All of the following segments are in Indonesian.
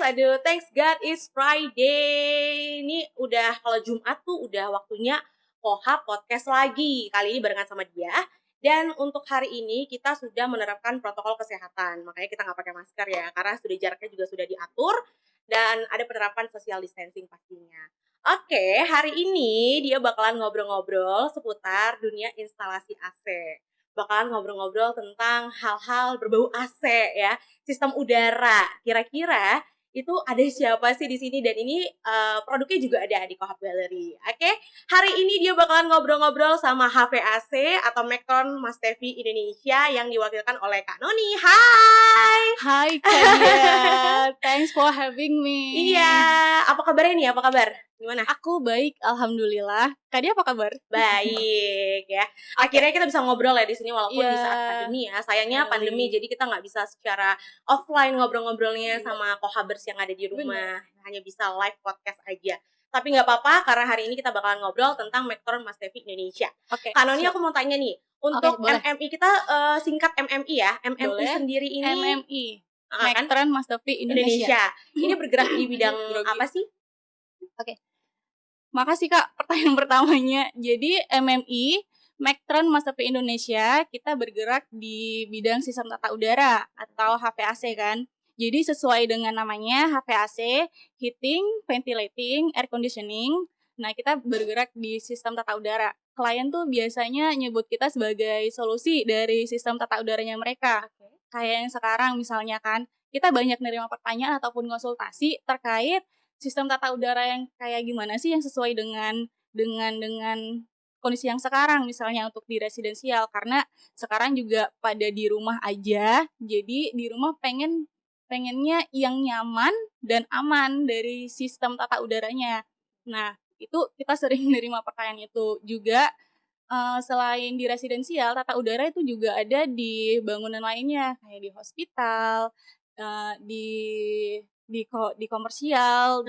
Aduh, thanks God it's Friday. Ini udah kalau Jumat tuh udah waktunya Kohab podcast lagi. Kali ini barengan sama dia. Dan untuk hari ini kita sudah menerapkan protokol kesehatan. Makanya kita nggak pakai masker ya, karena sudah jaraknya juga sudah diatur dan ada penerapan social distancing pastinya. Oke, hari ini dia bakalan ngobrol-ngobrol seputar dunia instalasi AC. Bakalan ngobrol-ngobrol tentang hal-hal berbau AC ya, sistem udara. Kira-kira itu ada siapa sih di sini, dan ini produknya juga ada di Kohab Gallery. Oke, hari ini dia bakalan ngobrol-ngobrol sama HVAC atau Mectron Mas Tevi Indonesia yang diwakilkan oleh Kak Noni. Hai. Hai Kak Dia, thanks for having me. Iya, apa kabarnya nih? Apa kabar? Gimana? Aku baik, alhamdulillah. Kak Dia apa kabar? Baik ya. Akhirnya kita bisa ngobrol ya di sini walaupun di saat Iya. pandemi ya. Sayangnya pandemi, jadi kita nggak bisa secara offline ngobrol-ngobrolnya sama Kohabers yang ada di rumah. Hanya bisa live podcast aja. Tapi nggak apa-apa, karena hari ini kita bakalan ngobrol tentang Mectron Mas Tevi Indonesia. Oke. Kak Noni, aku mau tanya nih, untuk boleh. MMI kita singkat MMI ya. MMI Boleh. sendiri ini MMI, kan? Mectron Mas Tevi Indonesia. Ini bergerak di bidang apa sih? Makasih Kak, pertanyaan pertamanya. Jadi MMI, Mectron Mas Tevi Indonesia, kita bergerak di bidang sistem tata udara atau HVAC kan. Jadi sesuai dengan namanya HVAC, heating, ventilating, air conditioning. Nah, kita bergerak di sistem tata udara. Klien tuh biasanya nyebut kita sebagai solusi dari sistem tata udaranya mereka. Kayak yang sekarang misalnya kan, kita banyak menerima pertanyaan ataupun konsultasi terkait sistem tata udara yang kayak gimana sih yang sesuai dengan kondisi yang sekarang, misalnya untuk di residensial, karena sekarang juga pada di rumah aja, jadi di rumah pengennya yang nyaman dan aman dari sistem tata udaranya. Nah, itu kita sering menerima pertanyaan itu juga. Selain di residensial, tata udara itu juga ada di bangunan lainnya, kayak di hospital, di komersial,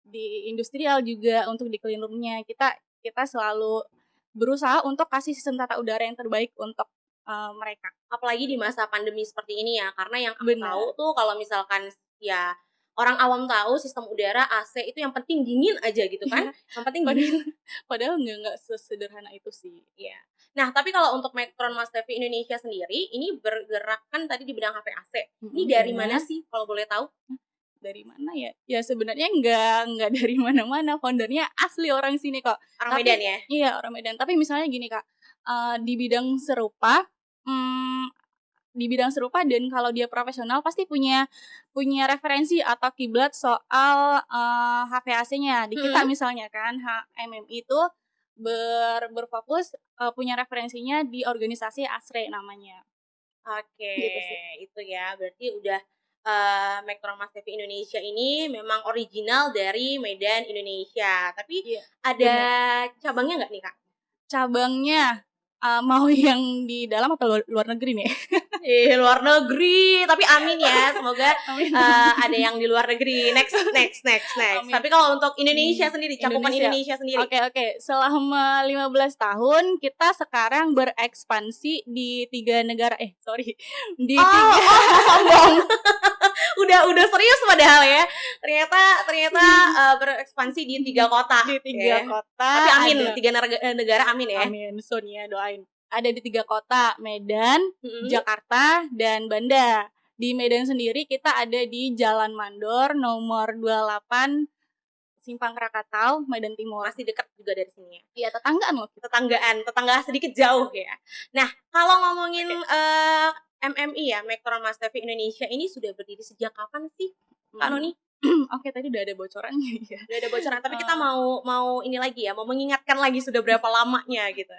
di industrial juga. Untuk di clean room-nya kita selalu berusaha untuk kasih sistem tata udara yang terbaik untuk mereka. Apalagi di masa pandemi seperti ini ya, karena yang aku tahu tuh kalau misalkan ya orang awam tahu sistem udara AC itu yang penting dingin aja gitu kan. Yang penting dingin. Padahal nggak sesederhana itu sih. Iya. Nah, tapi kalau untuk Mectron Mas Tevi Indonesia sendiri, ini bergerak kan tadi di bidang HVAC. Ini dari mana sih kalau boleh tahu? Dari mana ya? Ya sebenarnya nggak dari mana-mana. Foundernya asli orang sini kok. Orang Medan ya? Iya, orang Medan. Tapi misalnya gini Kak, di bidang serupa, dan kalau dia profesional pasti punya referensi atau kiblat soal HVAC-nya. Di kita misalnya kan, MMI itu berfokus punya referensinya di organisasi ASRE namanya. Oke, Gitu sih. itu ya. Berarti udah Mectron Mas Tevi Indonesia ini memang original dari Medan, Indonesia. Tapi ada cabangnya nggak nih Kak? Cabangnya mau yang di dalam atau luar negeri nih? Luar negeri, tapi amin ya, semoga ada yang di luar negeri. Next. Amin. Tapi kalau untuk Indonesia sendiri, cakupan Indonesia sendiri. Oke. Selama 15 tahun kita sekarang berekspansi di 3 negara. Sombong. udah serius padahal ya. Ternyata berekspansi di 3 kota. Di 3 kota. Tapi amin, 3 negara amin ya. Amin, Sun ya, doain. Ada di 3 kota, Medan, Jakarta, dan Banda. Di Medan sendiri kita ada di Jalan Mandor nomor 28 Simpang Krakatau, Medan Timur. Masih dekat juga dari sini ya. Iya, tetanggaan loh. Tetangga sedikit jauh ya. Nah, kalau ngomongin MMI ya, Mectron Mas Tevi Indonesia ini sudah berdiri sejak kapan sih, Kak Noni? Oke, tadi udah ada bocorannya ya. Udah ada bocoran, tapi kita mau ini lagi ya, mau mengingatkan lagi sudah berapa lamanya gitu.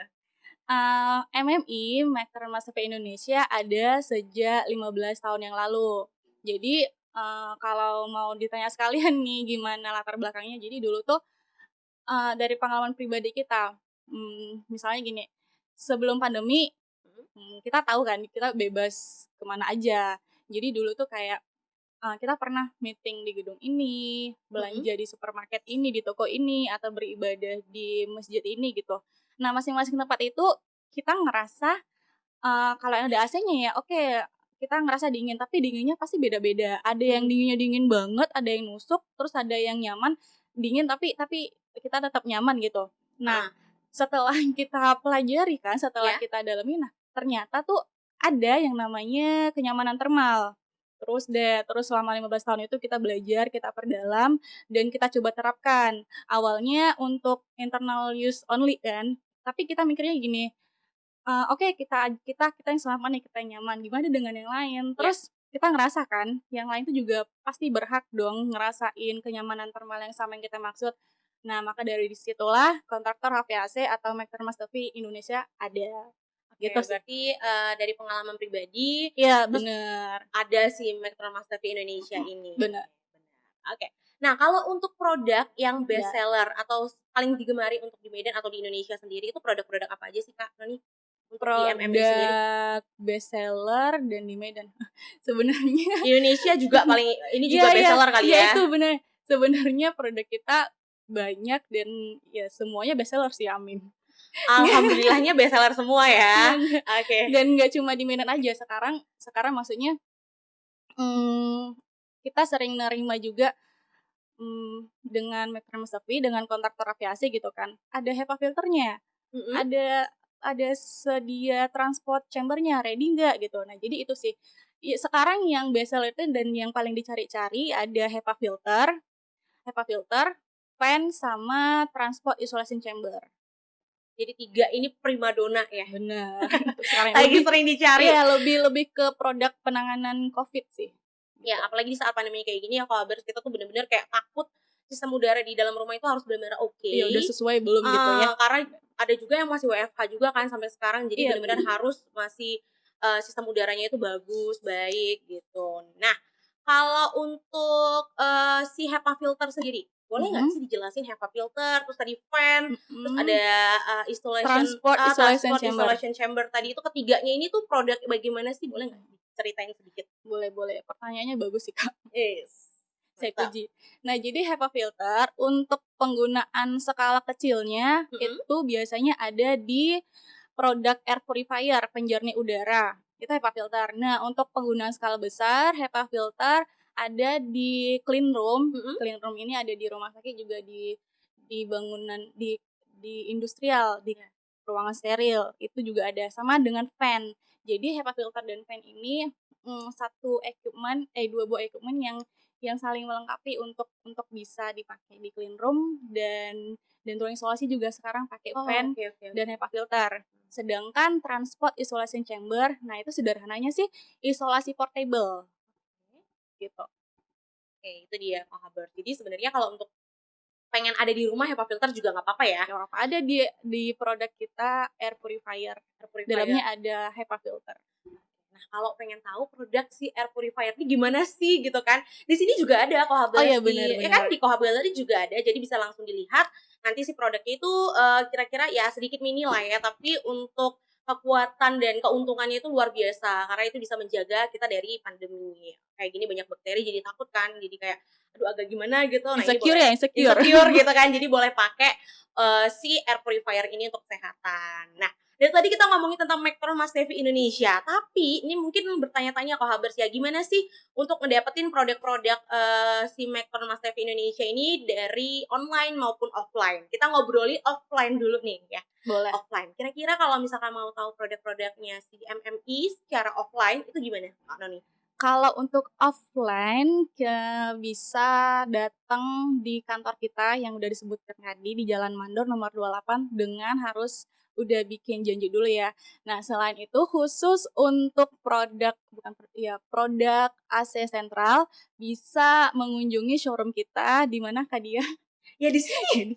MMI, Mectron Mas Tevi Indonesia ada sejak 15 tahun yang lalu. Jadi kalau mau ditanya sekalian nih gimana latar belakangnya, jadi dulu tuh dari pengalaman pribadi kita, misalnya gini, sebelum pandemi kita tahu kan kita bebas kemana aja. Jadi dulu tuh kayak kita pernah meeting di gedung ini, belanja di supermarket ini, di toko ini, atau beribadah di masjid ini gitu. Nah, masing-masing tempat itu kita ngerasa kalau yang ada AC-nya ya oke, kita ngerasa dingin, tapi dinginnya pasti beda-beda. Ada yang dinginnya dingin banget, ada yang nusuk, terus ada yang nyaman, dingin tapi kita tetap nyaman gitu. Nah, Heeh. setelah kita pelajari kan, setelah Ya. kita dalamin, nah ternyata tuh ada yang namanya kenyamanan termal. Terus selama 15 tahun itu kita belajar, kita perdalam, dan kita coba terapkan. Awalnya untuk internal use only kan, tapi kita mikirnya gini, oke kita yang selamat nih, kita yang nyaman, gimana dengan yang lain? Ya. Terus kita ngerasa kan, yang lain tuh juga pasti berhak dong ngerasain kenyamanan termal yang sama yang kita maksud. Nah, maka dari situlah kontraktor HVAC atau Mekker Mas Tevi Indonesia ada, Oke, gitu sih. berarti dari pengalaman pribadi Iya, terus bener, ada si Metro Master P Indonesia ini. bener, Benar. Oke. Nah, kalau untuk produk yang best ya. seller atau paling digemari untuk di Medan atau di Indonesia sendiri itu produk-produk apa aja sih Kak Noni? Untuk di MMI sendiri? Produk best seller dan di Medan. Sebenarnya Di Indonesia juga paling ini iya juga best iya, seller kali iya ya. itu bener. Sebenarnya produk kita banyak dan ya semuanya best seller sih, amin. Alhamdulillahnya best seller semua ya. Enggak, Oke. dan nggak cuma di Medan aja, sekarang maksudnya, kita sering nerima juga, dengan Mekker Mustafi, dengan kontraktor aviasi gitu kan, ada HEPA filternya, Mm-mm. ada sedia transport chamber-nya, ready nggak gitu. Nah jadi itu sih, sekarang yang best seller itu dan yang paling dicari-cari ada HEPA filter, fan, sama transport isolation chamber. Jadi 3 ini primadona ya. Bener. Sekarang Lagi sering dicari. iya, lebih ke produk penanganan COVID sih. Ya, apalagi di saat pandemi kayak gini ya, kalau habis kita tuh bener-bener kayak takut sistem udara di dalam rumah itu harus benar-benar oke. Iya, udah sesuai belum gitu ya. Karena ada juga yang masih WFH juga kan sampai sekarang, jadi Iya, benar-benar harus masih sistem udaranya itu bagus, baik gitu. Nah, kalau untuk si HEPA filter sendiri, boleh nggak sih dijelasin HEPA filter, terus tadi fan, terus ada Transport isolation chamber tadi itu ketiganya ini tuh produk bagaimana sih? Boleh nggak ceritain sedikit? Boleh. Pertanyaannya bagus sih, Kak. Yes. Saya Mantap. puji. Nah, jadi HEPA filter untuk penggunaan skala kecilnya itu biasanya ada di produk air purifier, penjernih udara. Itu HEPA filter. Nah, untuk penggunaan skala besar, HEPA filter ada di clean room. Clean room ini ada di rumah sakit, juga di bangunan, di industrial, di ruangan steril. Itu juga ada, sama dengan fan. Jadi HEPA filter dan fan ini dua buah equipment yang saling melengkapi untuk bisa dipakai di clean room, dan ruang isolasi juga sekarang pakai fan Oke. dan HEPA filter. Sedangkan transport isolation chamber, nah itu sederhananya sih isolasi portable gitu. Oke, itu dia Kohaber. Jadi sebenarnya kalau untuk pengen ada di rumah HEPA filter juga nggak apa-apa ya. Gak apa-apa, ada di produk kita air purifier. Dalamnya ada HEPA filter. Nah, kalau pengen tahu produk si air purifier ini gimana sih gitu kan. Di sini juga ada Kohaber. Oh iya, benar. Ya kan di Kohaber tadi juga ada. Jadi bisa langsung dilihat nanti si produknya itu kira-kira ya sedikit mini lah ya, tapi untuk kekuatan dan keuntungannya itu luar biasa karena itu bisa menjaga kita dari pandemi. Kayak gini banyak bakteri jadi takut kan. Jadi kayak aduh agak gimana gitu. Nah, Insecure ini boleh insecure gitu kan. Jadi boleh pakai si air purifier ini untuk kesehatan. Nah, dari tadi kita ngomongin tentang Mekker Mas Tevi Indonesia, tapi ini mungkin bertanya-tanya kok Habers ya, gimana sih untuk ngedapetin produk-produk si Mekker Mas Tevi Indonesia ini dari online maupun offline? Kita ngobrolin offline dulu nih ya. Boleh. Offline. Kira-kira kalau misalkan mau tahu produk-produknya si MMI secara offline itu gimana, Kak Noni? Kalau untuk offline, bisa datang di kantor kita yang udah disebutkan tadi di Jalan Mandor nomor 28 dengan harus udah bikin janji dulu ya. Nah, selain itu khusus untuk produk AC sentral bisa mengunjungi showroom kita di mana Kak Dia? Ya di sini.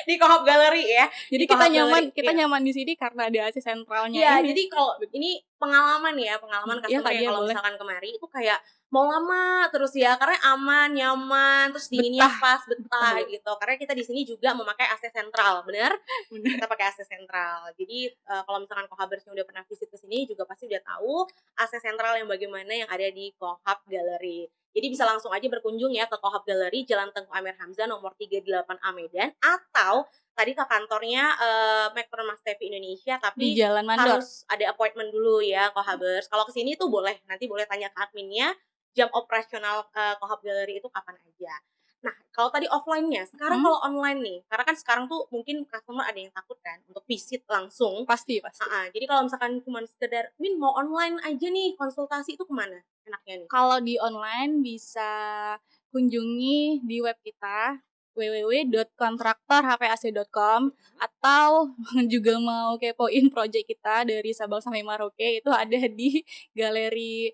Di Kohab Gallery ya. Jadi kita nyaman di sini karena ada AC sentralnya. Iya, jadi kalau ini pengalaman customer ya, kalau boleh. misalkan kemari itu kayak mau lama terus ya karena aman, nyaman, terus dinginnya pas, betah gitu. Karena kita di sini juga memakai AC sentral, benar? Kita pakai AC sentral. Jadi kalau misalkan Kohabersnya udah pernah visit ke sini juga pasti udah tahu AC sentral yang bagaimana yang ada di Kohab Gallery. Jadi bisa langsung aja berkunjung ya ke Kohab Gallery Jalan Tengku Amir Hamzah nomor 38A Medan, atau tadi ke kantornya McTron Mas TV Indonesia, Di tapi Jalan Mandor. harus ada appointment dulu ya Kohabers. Kalau kesini tuh boleh, nanti boleh tanya ke adminnya jam operasional Kohab Gallery itu kapan aja. Nah, kalau tadi offline-nya, sekarang kalau online nih, karena kan sekarang tuh mungkin customer ada yang takut kan untuk visit langsung. Pasti. Jadi kalau misalkan cuma sekedar, Min mau online aja nih konsultasi itu kemana enaknya nih? Kalau di online bisa kunjungi di web kita www.kontraktorhpac.com atau juga mau kepoin project kita dari Sabang sampai Merauke itu ada di galeri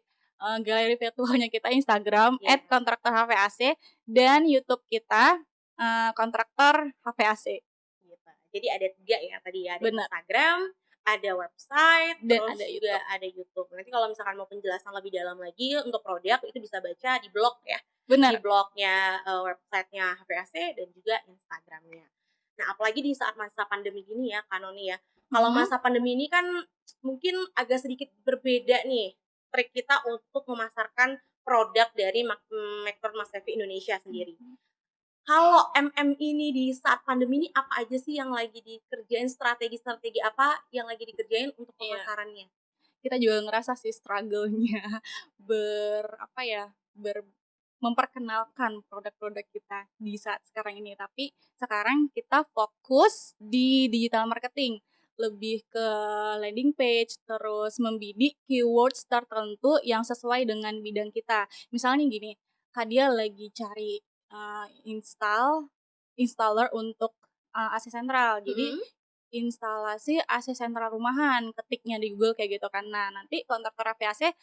virtualnya kita Instagram @kontraktorhpac dan YouTube kita kontraktor HPAC. Gitu. Jadi ada 3 ya tadi ya, ada Benar. Instagram, ada website, Dan terus ada juga YouTube. ada YouTube. Nanti kalau misalkan mau penjelasan lebih dalam lagi untuk produk itu bisa baca di blog ya. Benar. Di blognya, websitenya HPAC dan juga Instagramnya. Nah, apalagi di saat masa pandemi gini ya, Kak Noni ya. Kalau masa pandemi ini kan mungkin agak sedikit berbeda nih trik kita untuk memasarkan produk dari McTron Mas TV Indonesia sendiri. Kalau ini di saat pandemi ini apa aja sih yang lagi dikerjain, strategi-strategi apa yang lagi dikerjain untuk pemasarannya? Kita juga ngerasa sih struggle-nya memperkenalkan produk-produk kita di saat sekarang ini. Tapi sekarang kita fokus di digital marketing, lebih ke landing page, terus membidik keywords tertentu yang sesuai dengan bidang kita. Misalnya gini, Kak dia lagi cari installer untuk AC sentral. Jadi instalasi AC sentral rumahan, ketiknya di Google kayak gitu kan. Nah, nanti kontraktor HPAC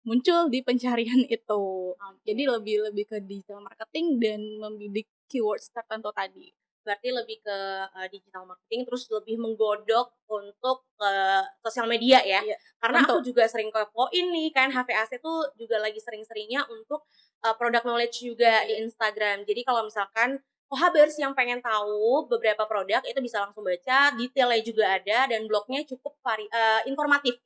muncul di pencarian itu. Jadi lebih ke digital marketing dan membidik keywords tertentu tadi. Berarti lebih ke digital marketing, terus lebih menggodok untuk sosial media ya. Iya, karena tentu. aku juga sering kepoin nih kan, HPAC tuh juga lagi sering-seringnya untuk product knowledge juga di Instagram. Jadi kalau misalkan Kohabers yang pengen tahu beberapa produk itu bisa langsung baca, detailnya juga ada dan blognya cukup informatif,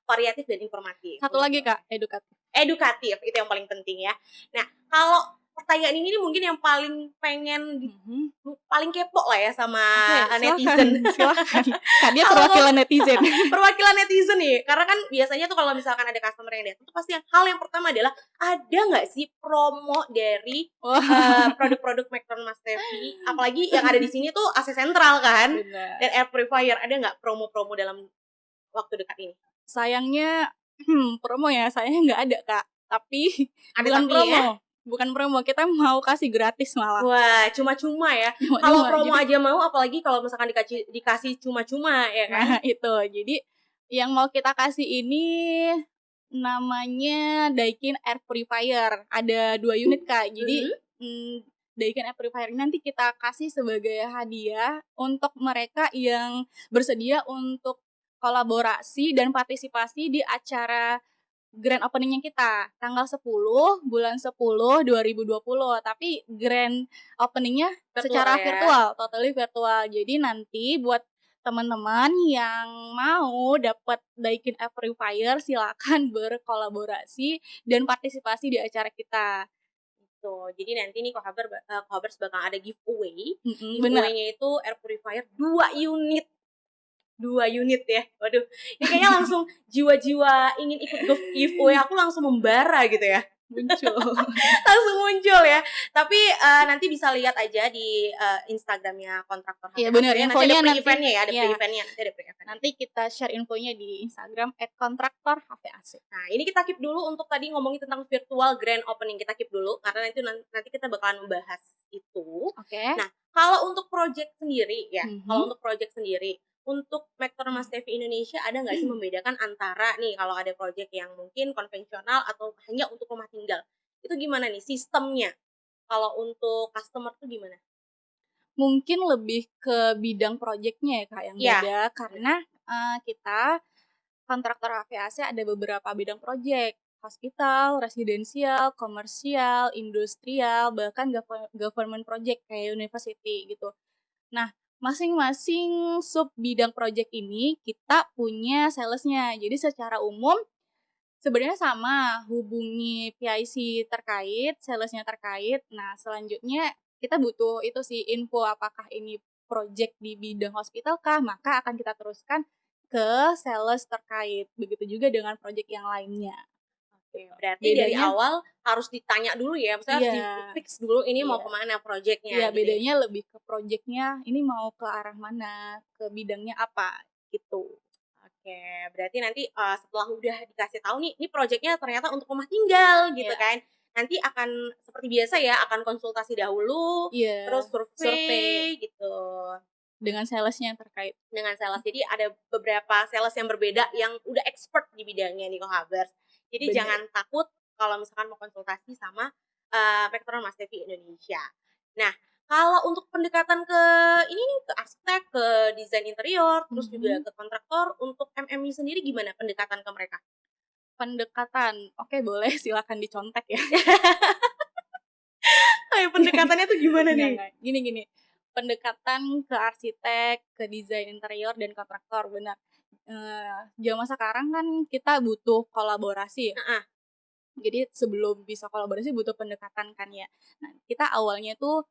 variatif dan informatif. Satu lagi Kak, edukatif. Edukatif itu yang paling penting ya. Nah, kalau pertanyaan ini mungkin yang paling paling kepo lah ya sama netizen. Silakan. Kak dia perwakilan netizen. Perwakilan netizen nih, karena kan biasanya tuh kalau misalkan ada customer yang datang tuh pasti hal yang pertama adalah ada nggak sih promo dari produk-produk McTron Mas Tevi, apalagi yang ada di sini tuh AC sentral kan. Benar. Dan air purifier, ada nggak promo-promo dalam waktu dekat ini? Sayangnya promo ya, sayangnya nggak ada Kak. Tapi ada bukan tapi promo. Ya? Bukan promo, kita mau kasih gratis malah. Wah, cuma-cuma ya. Kalau promo aja mau, apalagi kalau misalkan dikasih cuma-cuma ya kan. Nah, itu. Jadi yang mau kita kasih ini namanya Daikin Air Purifier. Ada 2 unit Kak. Jadi Daikin Air Purifier ini nanti kita kasih sebagai hadiah untuk mereka yang bersedia untuk kolaborasi dan partisipasi di acara grand openingnya kita tanggal 10 bulan 10 2020, tapi grand openingnya secara virtual, totally virtual. Jadi nanti buat teman-teman yang mau dapat Daikin Air Purifier silakan berkolaborasi dan partisipasi di acara kita. Gitu. Jadi nanti nih Kohabers bakal ada giveaway. Giveaway-nya itu air purifier 2 unit. 2 unit ya. Waduh, ini kayaknya langsung jiwa-jiwa ingin ikut giveaway aku langsung membara gitu ya. Muncul. Langsung muncul ya. Tapi nanti bisa lihat aja di Instagramnya kontraktor HPAC. Iya benar, infonya nanti ada pre-eventnya ya, ada pre-eventnya. Nanti kita share infonya di Instagram @kontraktorhpac. Nah, ini kita keep dulu untuk tadi ngomongin tentang virtual grand opening. Kita keep dulu karena nanti kita bakalan membahas itu. Oke. Nah, kalau untuk project sendiri ya, untuk McTron Mas TV Indonesia ada nggak sih membedakan antara nih kalau ada project yang mungkin konvensional atau hanya untuk rumah tinggal? Itu gimana nih sistemnya? Kalau untuk customer tuh gimana? Mungkin lebih ke bidang projectnya ya Kak yang beda karena kita kontraktor HVAC ada beberapa bidang project, hospital, residensial, komersial, industrial, bahkan government project kayak university gitu. Nah, masing-masing sub bidang project ini kita punya salesnya. Jadi secara umum sebenarnya sama, hubungi PIC terkait, salesnya terkait. Nah, selanjutnya kita butuh itu sih info apakah ini project di bidang hospital kah, maka akan kita teruskan ke sales terkait. Begitu juga dengan project yang lainnya. Oke, Gitu. berarti dari Bedanya awal harus ditanya dulu ya, maksudnya harus iya, di-fix dulu ini mau iya. kemana projeknya Iya, gitu ya? bedanya lebih ke project-nya ini mau ke arah mana, ke bidangnya apa, gitu. Oke, berarti nanti, setelah udah dikasih tahu nih, ini projeknya ternyata untuk rumah tinggal gitu Iya, kan. Nanti akan seperti biasa ya, akan konsultasi dahulu, terus iya, survei survei gitu dengan sales-nya terkait. dengan sales. Jadi ada beberapa sales yang berbeda yang udah expert di bidangnya nih Kohabers. Jadi Bener. jangan takut kalau misalkan mau konsultasi sama, Vektron Mas Devi Indonesia. Nah, kalau untuk pendekatan ke ini nih, ke arsitek, ke desain interior, terus juga Mhm. ke kontraktor, untuk MMI sendiri gimana pendekatan ke mereka? Pendekatan, oke boleh silakan dicontek ya. Ayo pendekatannya tuh gimana nih? Enggak, gini, pendekatan ke arsitek, ke desain interior dan kontraktor, benar. Zaman sekarang kan kita butuh kolaborasi ya. Heeh, Jadi sebelum bisa kolaborasi butuh pendekatan kan ya. Nah, kita awalnya tuh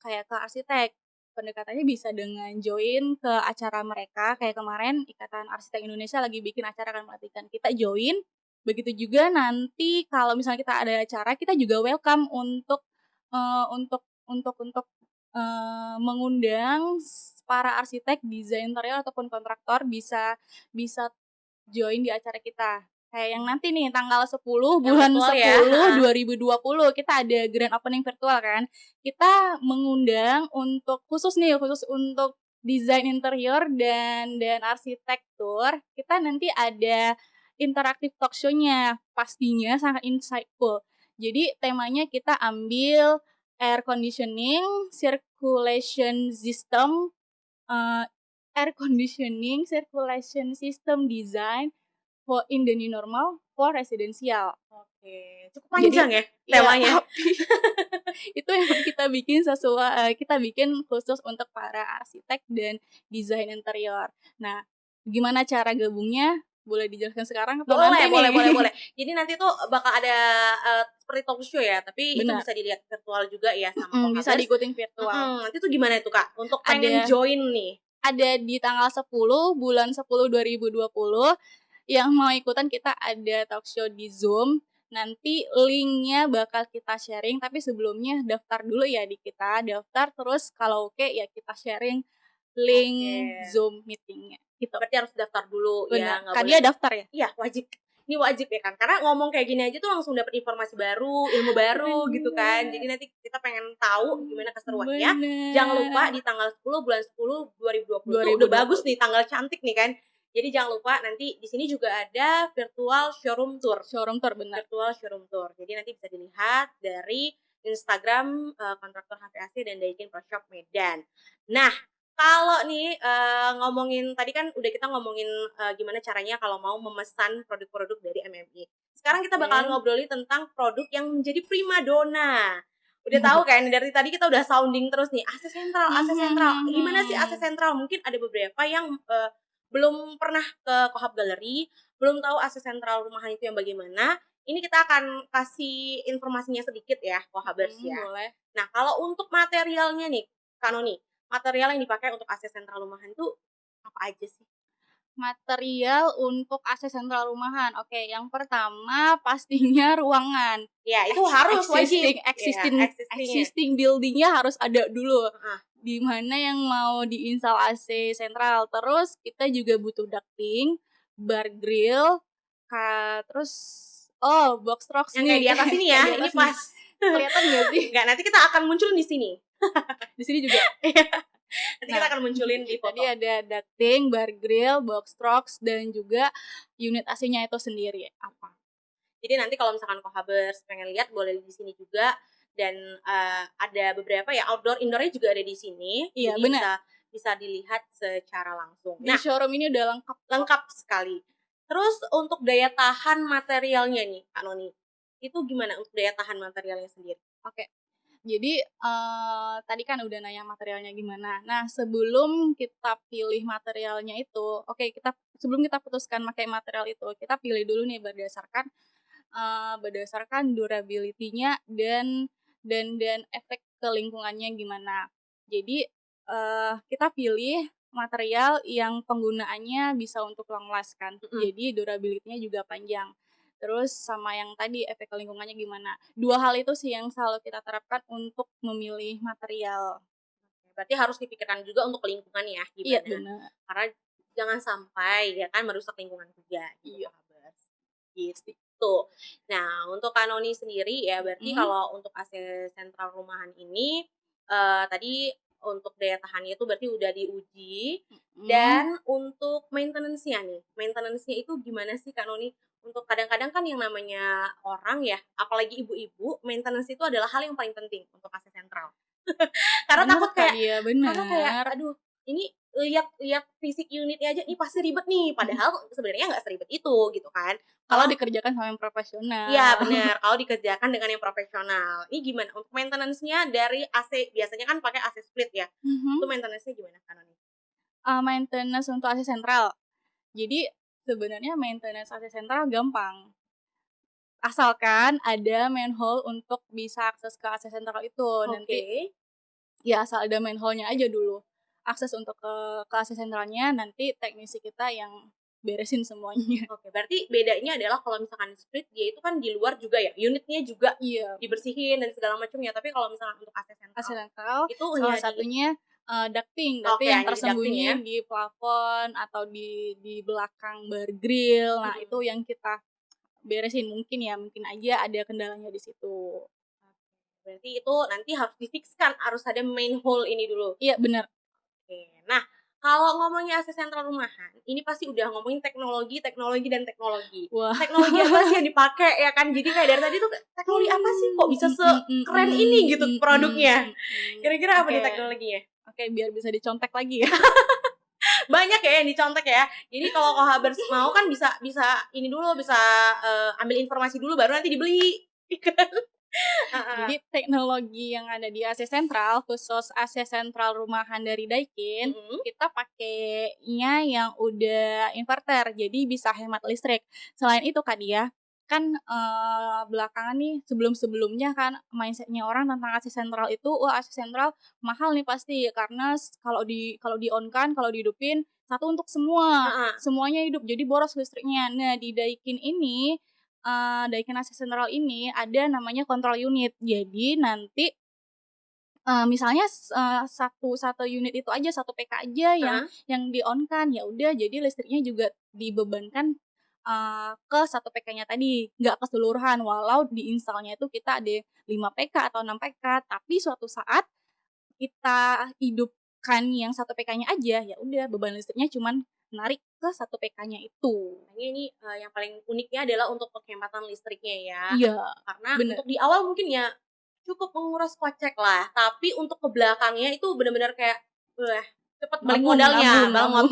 kayak ke arsitek. Pendekatannya bisa dengan join ke acara mereka, kayak kemarin Ikatan Arsitek Indonesia lagi bikin acara kan pelatihan. Kita join, begitu juga nanti kalau misalnya kita ada acara, kita juga welcome untuk mengundang para arsitek, desain interior ataupun kontraktor bisa bisa join di acara kita. Kayak yang nanti nih tanggal 10 yang bulan virtual ya? 10 Heeh. 2020 kita ada grand opening virtual kan. Kita mengundang untuk khusus untuk desain interior dan arsitektur, kita nanti ada interaktif talk show-nya. Pastinya sangat insightful. Jadi temanya kita ambil air conditioning, circulation system, eee, air conditioning, circulation system design for in the new normal for residential. Oke, cukup Jadi panjang ya iya, temanya? tapi itu emang kita bikin kita bikin khusus untuk para arsitek dan desain interior. Nah, gimana cara gabungnya? Boleh dijelaskan sekarang atau Boleh nanti boleh nih? boleh boleh. Jadi nanti tuh bakal ada, seperti talk show ya, tapi itu Benar, bisa dilihat virtual juga ya sama bisa Kohabers. diikutin virtual. Nanti tuh gimana tuh, Kak, untuk pengen Ada join nih? ada di tanggal 10 bulan 10 2020 yang mau ikutan kita ada talk show di Zoom. Nanti linknya bakal kita sharing, tapi sebelumnya daftar dulu ya di kita, daftar terus kalau oke ya kita sharing link Oke, Zoom meeting-nya, gitu. berarti harus daftar dulu Bener, ya, nggak Kak boleh dia daftar ya? iya wajib. Ini wajib ya kan, karena ngomong kayak gini aja tuh langsung dapet informasi baru, ilmu baru gitu kan. Jadi Bener, nanti kita pengen tahu gimana keseruannya. Jangan lupa bener. di tanggal 10 bulan 10 2020 tuh udah bagus 2020, nih, tanggal cantik nih kan. Jadi jangan lupa nanti di sini juga ada virtual showroom tour. showroom tour, bener. Virtual showroom tour. Jadi nanti bisa dilihat dari Instagram, kontraktor HVAC dan Daikin Pro Shop Medan. Nah, kalau nih, ngomongin tadi kan udah kita ngomongin, gimana caranya kalau mau memesan produk-produk dari MMI. Sekarang kita bakalan Oke. ngobrolin tentang produk yang menjadi primadona. Udah tahu kan dari tadi kita udah sounding terus nih, AC sentral AC sentral. Gimana sih AC sentral? Mungkin ada beberapa yang, belum pernah ke Kohab Gallery, belum tahu AC sentral rumahan itu yang bagaimana. Ini kita akan kasih informasinya sedikit ya, Kohabers ya. Boleh. Nah, kalau untuk materialnya nih, Kak Noni, material yang dipakai untuk AC sentral rumahan tuh apa aja sih? Material untuk AC sentral rumahan. Oke, yang pertama pastinya ruangan. Ya, itu harus wajib. Existing Ya, existing existing-nya. existing building-nya harus ada dulu. Heeh. Di mana yang mau diinstal AC sentral. Terus kita juga butuh ducting, bar grill, terus box rocks Yang kayak nih, di atas ini kayak ya, di ini atas nih. pas. Kelihatan nggak sih? Enggak, nanti kita akan muncul di sini. Di sini juga. Nanti kita Nah, akan munculin di tadi foto. ada ducting, bar grill, box rocks, dan juga unit AC-nya itu sendiri. Apa? Jadi nanti kalau misalkan Kohabers pengen lihat boleh di sini juga dan ada beberapa ya outdoor indoornya juga ada di sini. Iya, Jadi benar. bisa dilihat secara langsung. Di Nah, showroom ini udah lengkap. lengkap sekali. Terus untuk daya tahan materialnya nih, Kak Noni, itu gimana untuk daya tahan materialnya sendiri? Oke. Jadi, tadi kan udah nanya materialnya gimana. Nah, sebelum kita pilih materialnya itu, sebelum kita putuskan pakai material itu, kita pilih dulu nih berdasarkan durability-nya dan efek ke lingkungannya gimana. Jadi, kita pilih material yang penggunaannya bisa untuk long last kan, jadi durability-nya juga panjang. Terus sama yang tadi efek ke lingkungannya gimana. 2 hal itu sih yang selalu kita terapkan untuk memilih material. Berarti harus dipikirkan juga untuk lingkungan ya, Iya gimana. bener. Karena jangan sampai ya kan merusak lingkungan juga gitu, Iya. Habers. Gitu. Nah, untuk Kak Noni sendiri ya berarti kalau untuk AC sentral rumahan ini tadi untuk daya tahannya itu berarti udah diuji dan untuk maintenance-nya nih. Maintenance-nya itu gimana sih Kak Noni? Untuk kadang-kadang kan yang namanya orang ya, apalagi ibu-ibu, maintenance itu adalah hal yang paling penting untuk AC sentral. Karena Bener takut Kak, kayak iya karena kayak bener. aduh ini lihat fisik unitnya aja, ini pasti ribet nih, padahal sebenarnya nggak seribet itu gitu kan. Kalau Kalau dikerjakan sama yang iya profesional. bener, kalau dikerjakan dengan yang profesional. Ini gimana untuk maintenance-nya dari AC, biasanya kan pakai AC split ya, itu maintenance-nya gimana Kak Noni? Maintenance untuk AC sentral. Jadi sebenarnya maintenance AC sentral gampang. Asalkan ada manhole untuk bisa akses ke AC sentral itu. Oke. Nanti ya asal ada manhole-nya aja dulu. Akses untuk ke AC sentralnya nanti teknisi kita yang beresin semuanya. Oke, berarti bedanya adalah kalau misalkan split dia itu kan di luar juga ya, unitnya juga Iya, dibersihin dan segala macam ya. Tapi kalau misalkan untuk AC AC sentral sentral itu salah hanya di satunya, ducting. oke Ducting yang hanya di ducting ya. tersembunyi di plafon atau di belakang bar grill. Nah, itu yang kita beresin. Mungkin aja ada kendalanya di situ. Berarti itu nanti harus difikskan, harus ada main hole ini dulu. Iya, benar. Oke. Nah, kalau ngomongnya AC sentral rumahan, ini pasti udah ngomongin teknologi, dan teknologi. Wah. Teknologi apa sih yang dipakai ya kan? Jadi kayak dari tadi tuh teknologi apa sih kok bisa sekeren ini gitu produknya? Kira-kira apa nih teknologinya? Oke, biar bisa dicontek lagi ya. Banyak ya yang dicontek ya. Jadi kalau Kohabers mau kan bisa bisa ini dulu, bisa ambil informasi dulu baru nanti dibeli. Jadi teknologi yang ada di AC sentral, khusus AC sentral rumahan dari Daikin, kita pakainya yang udah inverter, jadi bisa hemat listrik. Selain itu Kak Dia, kan belakangan nih sebelum-sebelumnya kan mindset-nya orang tentang AC sentral itu, wah AC sentral mahal nih pasti karena kalau di on kan, kalau dihidupin satu untuk semua, semuanya hidup jadi boros listriknya. Nah di Daikin ini Daikin AC sentral ini ada namanya control unit. Jadi nanti, misalnya satu unit itu aja, 1 PK aja yang di-on-kan, ya udah jadi listriknya juga dibebankan, ke 1 PK-nya tadi, nggak keseluruhan. Walau di install-nya itu kita ada 5 PK atau 6 PK, tapi suatu saat kita hidupkan yang 1 PK-nya aja, ya udah beban listriknya cuman narik ke 1 PK-nya itu. Makanya ini yang paling uniknya adalah untuk penghematan listriknya ya. Iya, Karena bener. untuk di awal mungkin ya cukup menguras kocek lah, tapi untuk ke belakangnya itu benar-benar kayak wah, cepet balik modalnya, balmot.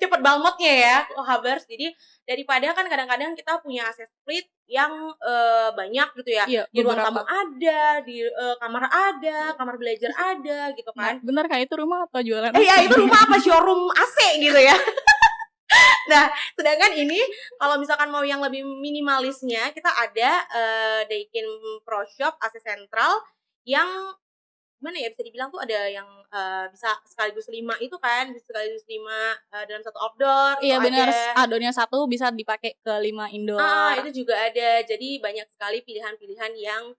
Cepet balmotnya ya, Habers. Jadi daripada kan kadang-kadang kita punya AC split yang banyak gitu ya. Iya, Di ruang tamu beberapa. ada, di kamar ada, kamar belajar ada gitu Nah, kan. bener Kak, itu rumah atau jualan Iya, AC? itu rumah apa showroom AC gitu ya. Nah, sedangkan ini kalau misalkan mau yang lebih minimalisnya, kita ada Daikin Pro Shop AC sentral yang gimana ya, bisa dibilang tuh ada yang bisa sekaligus 5 itu kan, sekaligus 5 dalam satu outdoor itu Iya bener, ada. outdoor-nya 1 bisa dipakai ke 5 indoor. Itu juga ada. Jadi banyak sekali pilihan-pilihan yang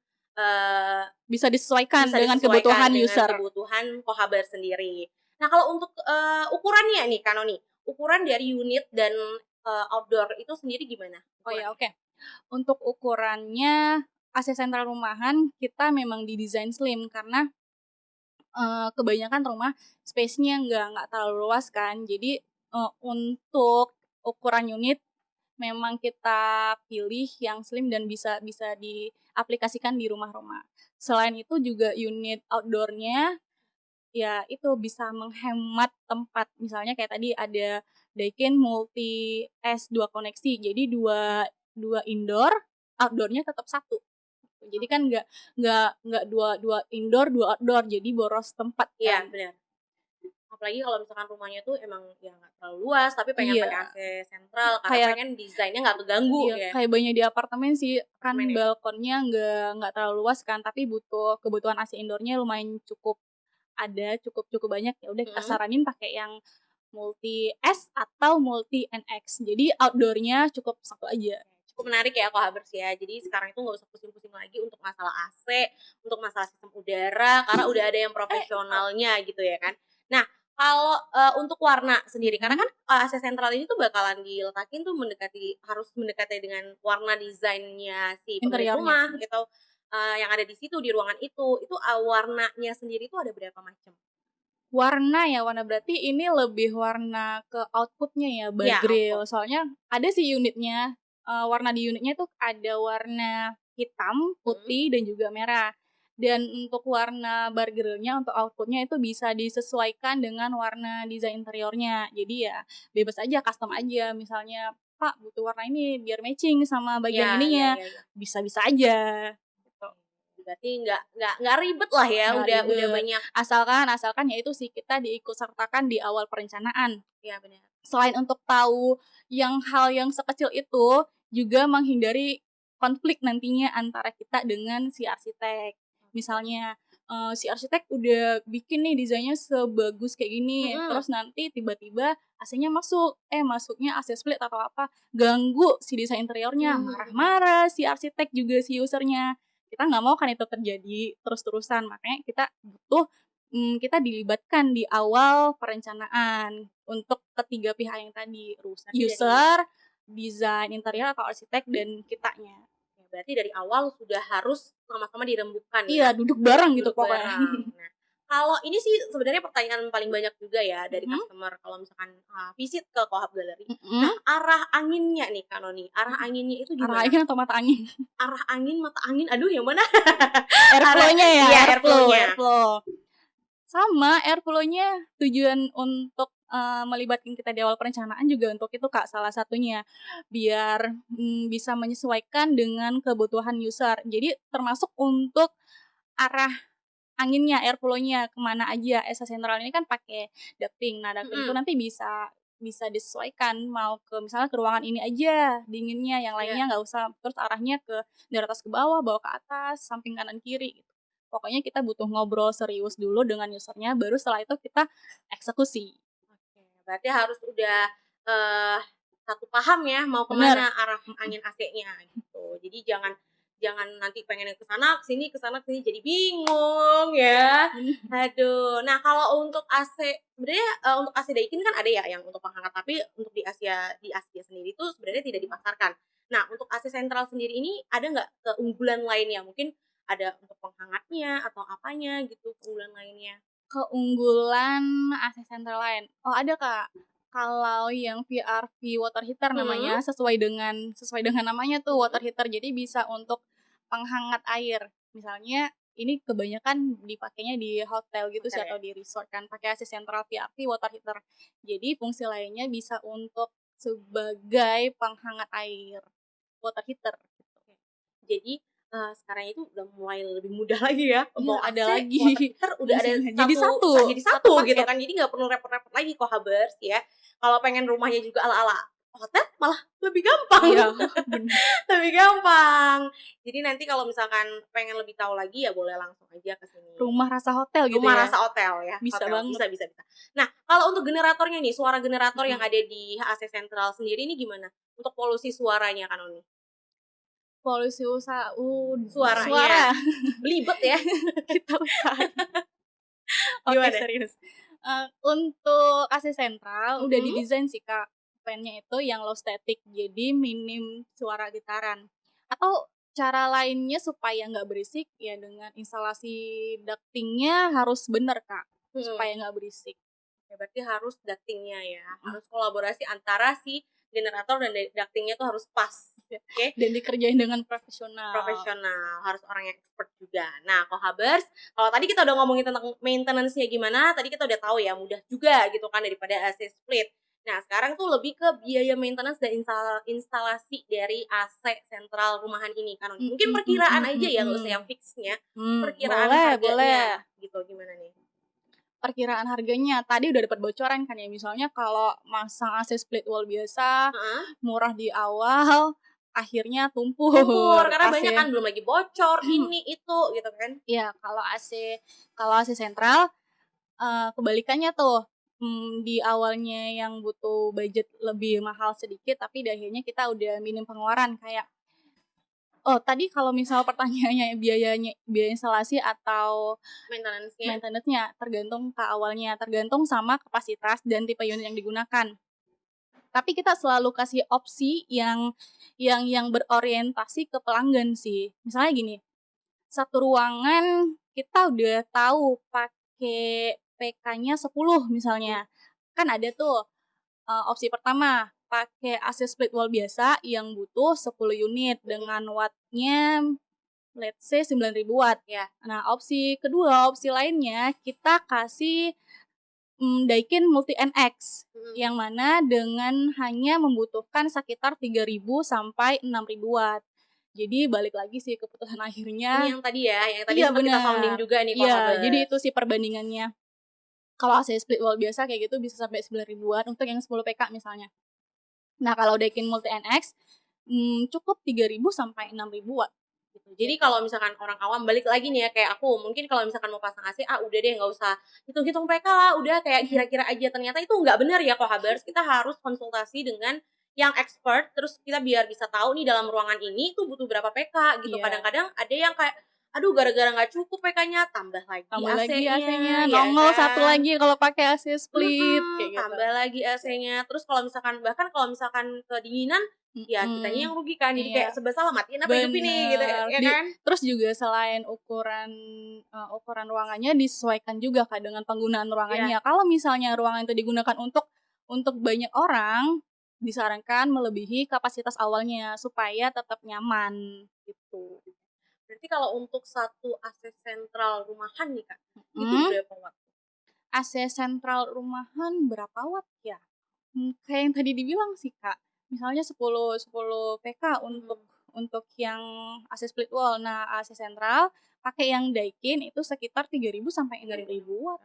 Bisa disesuaikan bisa dengan disesuaikan kebutuhan dengan user. kebutuhan Kohaber sendiri. Nah, kalau untuk ukurannya nih Kanoni, ukuran dari unit dan outdoor itu sendiri gimana? Oh ya, oke. Untuk ukurannya AC sentral rumahan kita memang didesain slim karena kebanyakan rumah space-nya nggak terlalu luas kan. Jadi untuk ukuran unit memang kita pilih yang slim dan bisa bisa diaplikasikan di rumah-rumah. Selain itu juga unit outdoor-nya ya itu bisa menghemat tempat. Misalnya kayak tadi ada Daikin Multi S2 koneksi. Jadi dua indoor, outdoor-nya tetap satu. Jadi kan nggak dua indoor, dua outdoor, jadi boros tempat Iya, kan. benar. Apalagi kalau misalkan rumahnya tuh emang ya nggak terlalu luas, tapi pengen pakai AC sentral karena Kayak pengen desainnya nggak keganggu iya, ya. kayak banyak di apartemen sih, kan Apartemen ya? balkonnya nggak terlalu luas kan, tapi butuh kebutuhan AC indoor-nya lumayan cukup. ada cukup banyak, ya udah kita Mhm. saranin pakai yang multi S atau multi NX. Jadi outdoor-nya cukup satu aja. Cukup menarik ya Kohabers ya. Jadi sekarang itu nggak usah pusing-pusing lagi untuk masalah AC, untuk masalah sistem udara, karena udah ada yang profesionalnya gitu ya kan. Nah, kalau untuk warna sendiri, karena Mhm. kan AC sentral ini tuh bakalan diletakin tuh harus mendekati dengan warna desainnya si pemilik Interiornya. rumah gitu, yang ada di situ di ruangan itu warnanya sendiri tuh ada berapa macam? Warna berarti ini lebih warna ke output-nya ya, bar Iya, output. grill. Soalnya ada sih unitnya, warna di unitnya tuh ada warna hitam, Mhm. putih, dan juga merah. Dan untuk warna bar grill-nya untuk output-nya itu bisa disesuaikan dengan warna desain interiornya. Jadi ya bebas aja, custom aja. Misalnya, "Pak, butuh warna ini biar matching sama bagian Iya iya ininya." iya iya. Bisa-bisa aja, gitu. Berarti nggak ribet lah ya, Nggak udah ribet. banyak. Asalkan ya itu sih, kita diikut sertakan di awal perencanaan. Iya benar. Selain untuk tahu hal yang sekecil itu, juga menghindari konflik nantinya antara kita dengan si arsitek. Oke. Misalnya, si arsitek udah bikin nih desainnya sebagus kayak gini, Mhm. terus nanti tiba-tiba AC-nya masuknya AC split atau apa, ganggu si desain interiornya, Mmm, mhm mhm. marah-marah si arsitek juga si user-nya. Kita nggak mau kan itu terjadi terus-terusan, makanya kita dilibatkan di awal perencanaan untuk ketiga pihak yang tadi, Berarti dari user, desain interior atau arsitek, dan kitanya. berarti dari awal sudah harus sama-sama dirembukan Iya, ya, duduk bareng gitu duduk pokoknya. bareng. Nah, kalau ini sih sebenarnya pertanyaan paling banyak juga ya dari Mhm, customer kalau misalkan, visit ke Kohab Gallery. Nah, mhm, arah anginnya nih Kak Noni, arah mhm. anginnya itu Arah gimana? angin atau mata angin? Arah angin, mata angin, aduh yang mana? Arah Airflow-nya ya, iya, airflow airflow-nya. airflow. Sama, airflow-nya tujuan untuk, melibatkan kita di awal perencanaan juga untuk itu, Kak, salah satunya. Biar, bisa menyesuaikan dengan kebutuhan user. Jadi termasuk untuk arah anginnya, airflow-nya kemana aja. AC sentral ini kan pakai ducting. Nah, ducting itu Mhm, nanti bisa disesuaikan mau ke misalnya ke ruangan ini aja dinginnya, yang iya. lainnya nggak usah. Terus arahnya dari atas ke bawah ke atas, samping kanan kiri gitu. Pokoknya kita butuh ngobrol serius dulu dengan usernya, baru setelah itu kita eksekusi. Oke, berarti harus udah, eee, satu paham ya mau Bener. kemana arah Mhm. angin AC-nya gitu. Jadi jangan jangan nanti pengennya ke sana, ke sini, jadi bingung ya. Bener. Aduh, nah kalau untuk AC sebenarnya, untuk AC Daikin kan ada ya yang untuk penghangat, tapi untuk di Asia sendiri itu sebenarnya tidak dipasarkan. Nah, untuk AC sentral sendiri ini ada nggak keunggulan lainnya? Mungkin ada untuk penghangatnya atau apanya gitu, keunggulan lainnya? Keunggulan AC sentral lain, oh ada, Kak. Kalau yang VRV water heater Mhm, namanya, sesuai dengan namanya tuh mhm, water heater, jadi bisa untuk penghangat air. Misalnya ini kebanyakan dipakainya di hotel gitu sih hotel atau ya? di resort kan, pakai AC sentral VRV water heater. Jadi fungsi lainnya bisa untuk sebagai penghangat air, water heater. Oke. Jadi, sekarang itu udah mulai lebih mudah lagi ya, Iya, mau ada AC, lagi water heater udah ada fungsinya. Jadi satu, jadi satu satu gitu paket. kan, jadi nggak perlu repot-repot lagi Kohabers ya. Kalau pengen rumahnya juga ala-ala hotel malah lebih gampang, Iya, bener. lebih gampang. Jadi nanti kalau misalkan pengen lebih tahu lagi ya boleh langsung aja ke sini. Rumah rasa hotel gitu Rumah ya? rasa hotel ya, Bisa hotel, banget. bisa bisa bisa. Nah, kalau untuk generatornya nih, suara generator yang Mhm. ada di AC sentral sendiri ini gimana? Untuk polusi suaranya Kak Noni? Polusi Suaranya, suara belibet ya? kita usahain. Oke, Gimana? serius. Untuk AC sentral udah Mhm, didesain sih, Kak, fan-nya itu yang low static, jadi minim suara getaran. Atau cara lainnya supaya nggak berisik ya dengan instalasi ducting-nya harus bener, Kak, mhm. supaya nggak berisik. Oke, berarti harus ducting-nya ya, Mhm. harus kolaborasi antara si generator dan ducting-nya tuh harus pas, Ya, oke? dan dikerjain dengan profesional. Profesional, harus orang yang expert juga. Nah, Kohabers, kalau tadi kita udah ngomongin tentang maintenance-nya gimana, tadi kita udah tahu ya, mudah juga gitu kan daripada AC split. Nah, sekarang tuh lebih ke biaya maintenance dan instalasi dari AC sentral rumahan ini kan. Mhm Mungkin perkiraan aja ya, nggak usah mhm. yang fixnya, perkiraan Boleh boleh. harganya gitu, gimana nih? Perkiraan harganya, tadi udah dapat bocoran kan ya, misalnya kalau masang AC split wall biasa, Heeh. murah di awal, akhirnya Tumpur, tumpur karena banyak kan, AC. belum lagi bocor, ini, itu, gitu kan. Iya, kalau AC sentral, kebalikannya tuh, di awalnya yang butuh budget lebih mahal sedikit, tapi di akhirnya kita udah minim pengeluaran kayak, oh tadi kalau misal pertanyaannya biaya instalasi atau Maintenance-nya. maintenance-nya, tergantung ke awalnya, tergantung sama kapasitas dan tipe unit yang digunakan. Tapi kita selalu kasih opsi yang berorientasi ke pelanggan sih. Misalnya gini, satu ruangan kita udah tahu pakai PK-nya 10 misalnya. Kan ada tuh opsi pertama pakai AC split wall biasa yang butuh 10 unit dengan wattnya let's say 9.000 watt. Ya. Nah, opsi kedua, opsi lainnya kita kasih Daikin Multi NX yang mana dengan hanya membutuhkan sekitar 3.000 sampai 6.000 watt. Jadi balik lagi sih keputusan akhirnya. Ini yang tadi ya, yang tadi Iya, sempat kita benar. sounding juga nih Iya, Kohabers. jadi itu sih perbandingannya. Kalau AC split wall biasa kayak gitu bisa sampai 9.000 watt untuk yang 10 PK misalnya. Nah, kalau Daikin Multi NX cukup 3.000 sampai 6.000 watt. Gitu. Jadi kalau misalkan orang awam balik lagi nih ya kayak aku, mungkin kalau misalkan mau pasang AC, udah deh nggak usah hitung-hitung PK lah, udah kayak kira-kira aja. Ternyata itu nggak benar ya Kohabers. Kita harus konsultasi dengan yang expert, terus kita biar bisa tahu nih dalam ruangan ini tuh butuh berapa PK gitu. Iya. Kadang-kadang ada yang kayak aduh gara-gara nggak cukup PK-nya tambah lagi AC-nya, ya nongol kan? satu lagi kalau pakai AC split kayak gitu. Tambah lagi AC-nya. Terus kalau misalkan bahkan kalau misalkan kedinginan ya kitanya yang rugi kan. Jadi kayak serba salah, matiin apa hidupin nih gitu ya kan? Terus juga selain ukuran ruangannya disesuaikan juga Kak dengan penggunaan ruangannya. Kalau misalnya ruangan itu digunakan untuk banyak orang, disarankan melebihi kapasitas awalnya supaya tetap nyaman gitu. Berarti kalau untuk satu AC sentral rumahan nih Kak, itu berapa watt? AC sentral rumahan berapa watt ya? Kayak yang tadi dibilang sih Kak, misalnya 10 PK untuk yang AC split wall. Nah, AC sentral pakai yang Daikin itu sekitar 3.000 sampai 6.000 watt.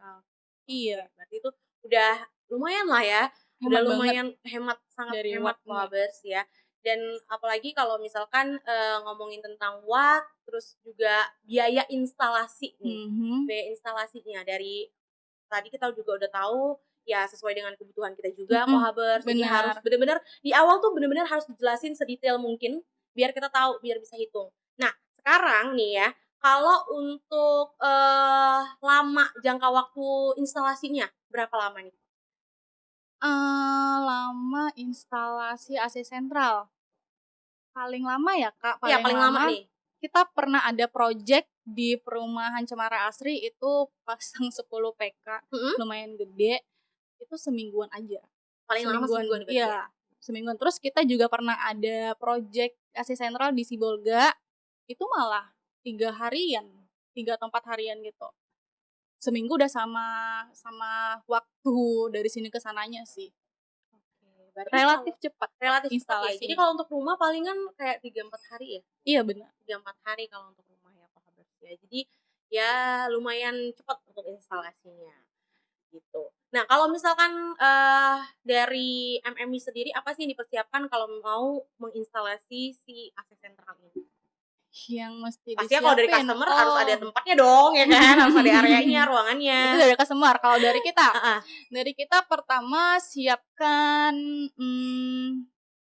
Iya, berarti itu udah lumayan lah ya. Udah lumayan hemat, sangat dari hemat Kohabers ya. Dan apalagi kalau misalkan ngomongin tentang watt, terus juga biaya instalasi nih. Biaya instalasinya dari tadi kita juga udah tahu ya sesuai dengan kebutuhan kita juga Kohabers. Jadi harus benar-benar di awal tuh benar-benar harus dijelasin sedetail mungkin biar kita tahu, biar bisa hitung. Nah, sekarang nih ya, kalau untuk lama jangka waktu instalasinya berapa lama nih? Lama instalasi AC sentral. Paling lama ya Kak, Paling lama nih. Kita pernah ada project di perumahan Cemara Asri itu pasang 10 PK, lumayan gede, itu semingguan aja. Paling lama semingguan berarti ya? Semingguan. Terus kita juga pernah ada project AC sentral di Sibolga, itu malah 3 harian, 3 atau 4 harian gitu. Seminggu udah sama waktu dari sini ke sananya sih. Relatif cepat instalasi. Ya. Jadi kalau untuk rumah palingan kayak 3-4 hari ya? Iya benar. 3-4 hari kalau untuk rumah ya Kohabers ya. Jadi ya lumayan cepat untuk instalasinya gitu. Nah kalau misalkan dari MMI sendiri apa sih yang dipersiapkan kalau mau menginstalasi si AC sentral ini? Yang mesti disiapin. Pastinya kalau dari customer harus ada tempatnya dong ya kan, harus ada areanya, ruangannya. Itu dari customer. Kalau dari kita, dari kita pertama siapkan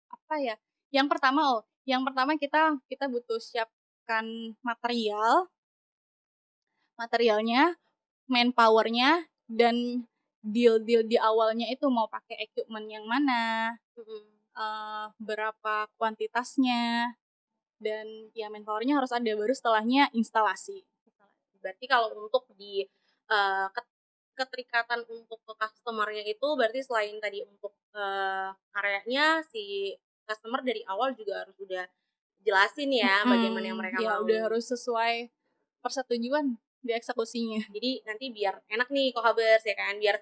apa ya? Yang pertama kita butuh siapkan materialnya, manpowernya, dan deal di awalnya itu mau pakai equipment yang mana, berapa kuantitasnya, dan ya manpowernya harus ada, baru setelahnya instalasi. Berarti kalau untuk di keterikatan untuk ke customer-nya itu berarti selain tadi untuk areanya, si customer dari awal juga harus udah jelasin ya bagaimana yang mereka mau. Udah harus sesuai persetujuan di eksekusinya. Jadi nanti biar enak nih Kohabers ya kan, biar